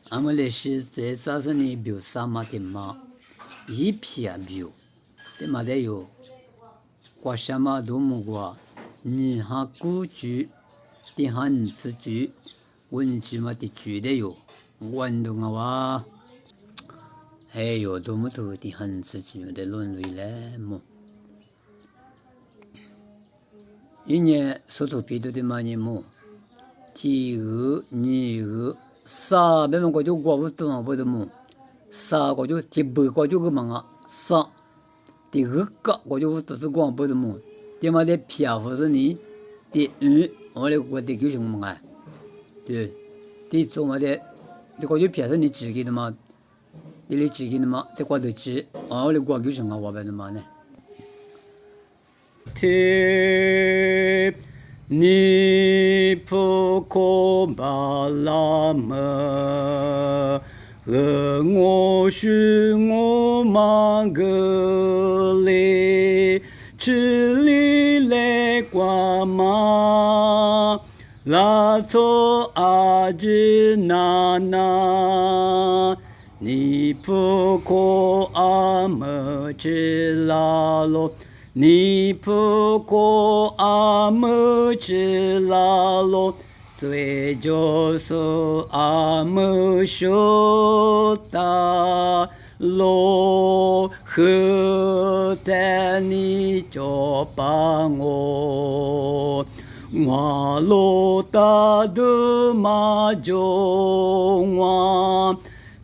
俺们那是在早上的庙上嘛的嘛，一批啊庙，的嘛的有，挂什么都没挂，你哈古剧，的哈日子剧，文剧嘛的剧的有，文动啊哇，还有多么多的哈日子剧的轮回来么？一年所图比的嘛年么？第二、二、三，别么个就过不多嘛不的么？三个就第八个就个嘛啊，三，第二个我就都是光不的么？第嘛的漂浮是你，第二我的我的就是么啊？对，第做嘛的，这个就漂是你自己的嘛，你自己的嘛，这个都知，我的我就是我的嘛呢。尼普科巴拉么，我是我玛格里，吃里来瓜嘛，拉错阿吉娜娜，尼普科阿么吉拉罗。尼普国阿姆吉拉罗，最就是阿姆修达罗，何等你就帮我，我罗达的马中我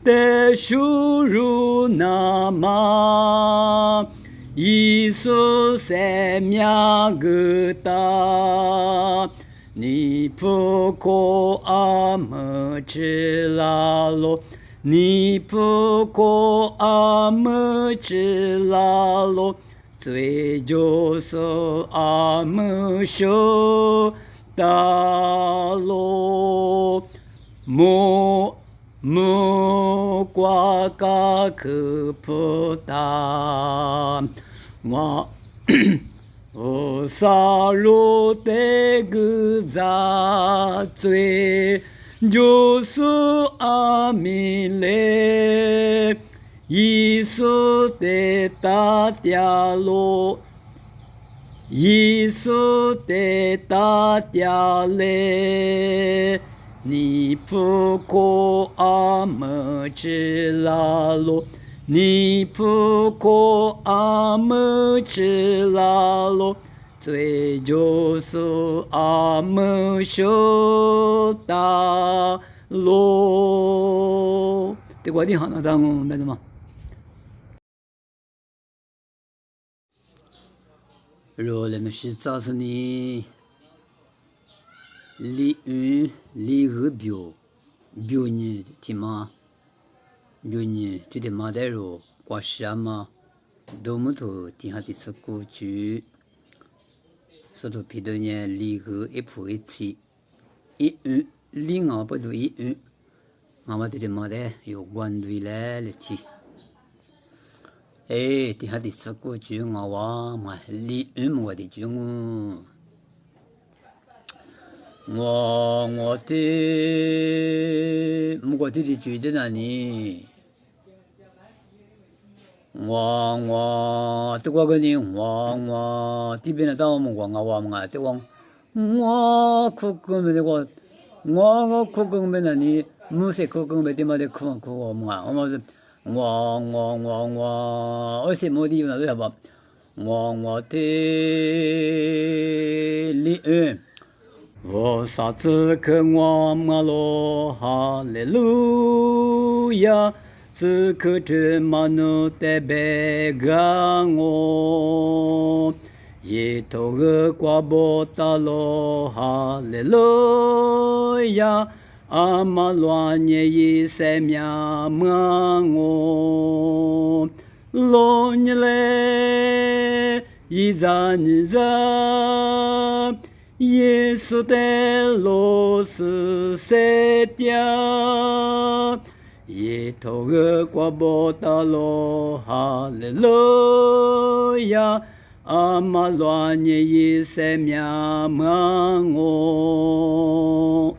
的收入那么。耶稣生命个大，你不可阿么吃拉罗，你不可阿么吃拉罗，最就是阿么修大罗，木瓜嘎克普达。我萨罗的个杂罪，就是阿弥勒，耶稣的大家罗，耶稣的大家勒，你不可阿么知拉罗。尼普国阿姆吉拉罗，最就是阿姆修达罗。这个地方那咱们那什么？若人们是早上的李二表呢，听吗？表呢，就得马代罗挂什么，多么多底下的是古剧，所以皮多呢，李二一铺一起，一二李二不多一二，我们这里马代有关对来了提，哎，底下的是古剧我话嘛，李二我的剧我的剧在哪里？我这个呢，我这边的到我们我这个我苦根本这个我苦根本那里，木些苦根本的嘛的苦我们我而且目的那对吧？我的李恩。我啥子可我嘛罗哈利路亚，只可这嘛努得别个我，一头个瓜波达罗哈利路亚，阿嘛乱耶一生命嘛我，罗尼嘞一扎尼扎。耶稣的路是谁的？一头个瓜波达罗哈利路亚，阿玛乱耶一生命嘛我。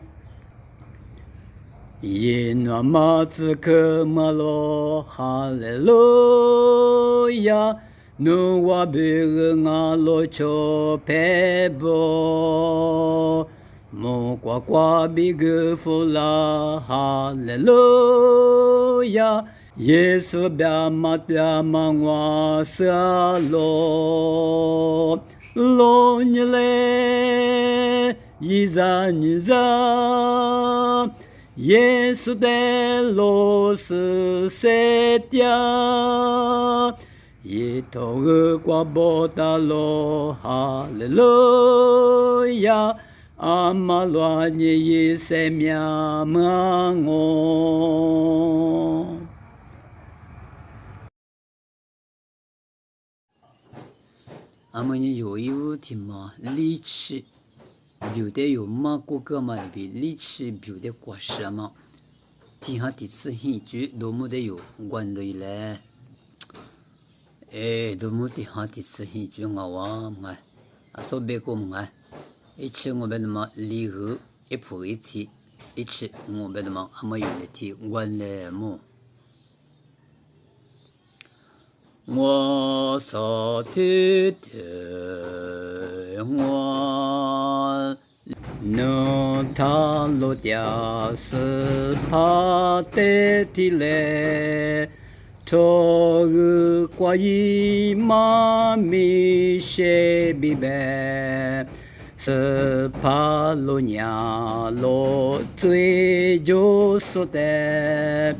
耶那玛兹克玛罗哈利路亚，努瓦比格阿罗丘佩波，摩瓜瓜比格弗拉哈利路亚，耶稣别马别马瓦萨罗，罗尼勒伊扎尼扎。耶稣的罗斯塞嗲，一头鹅瓜波达罗哈利路亚，阿玛罗尼伊塞米亚玛我。阿姆尼有一物体嘛，力气。有的有嘛过个嘛里边力气有的过时嘛，天下第次很久多么的有关的嘞，多么天下第次很久我啊嘛，说别个嘛，一起我们的嘛离合一铺一起，一起我们的嘛还没有的天关嘞么。我所知的我，努塔罗迪亚斯帕特提勒，托尔瓜伊玛米谢比贝，斯帕罗尼亚罗最就索的。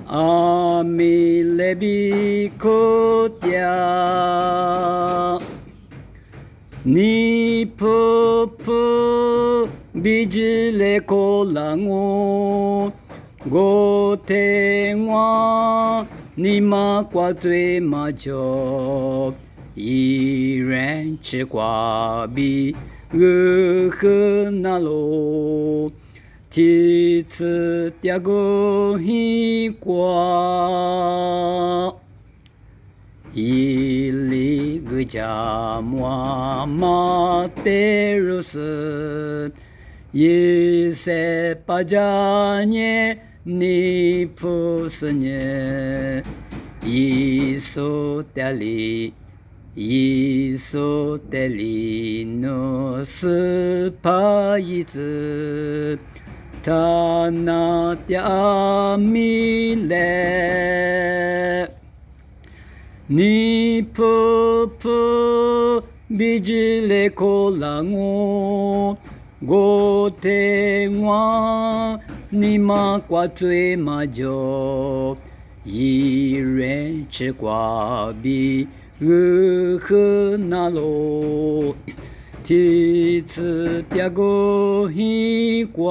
阿弥勒比库迪亚，尼普普比吉勒科拉我，我听我尼玛瓜最马脚，一人吃瓜比呵那罗。提次第个一瓜，伊里个家莫马德鲁斯，伊塞巴加涅尼普斯涅，伊苏德里。伊苏德里诺斯帕伊兹。他那嗲米勒，尼普普比吉勒科拉我，我听我尼玛瓜最马脚，一人吃瓜比呵那罗。提次第个一瓜。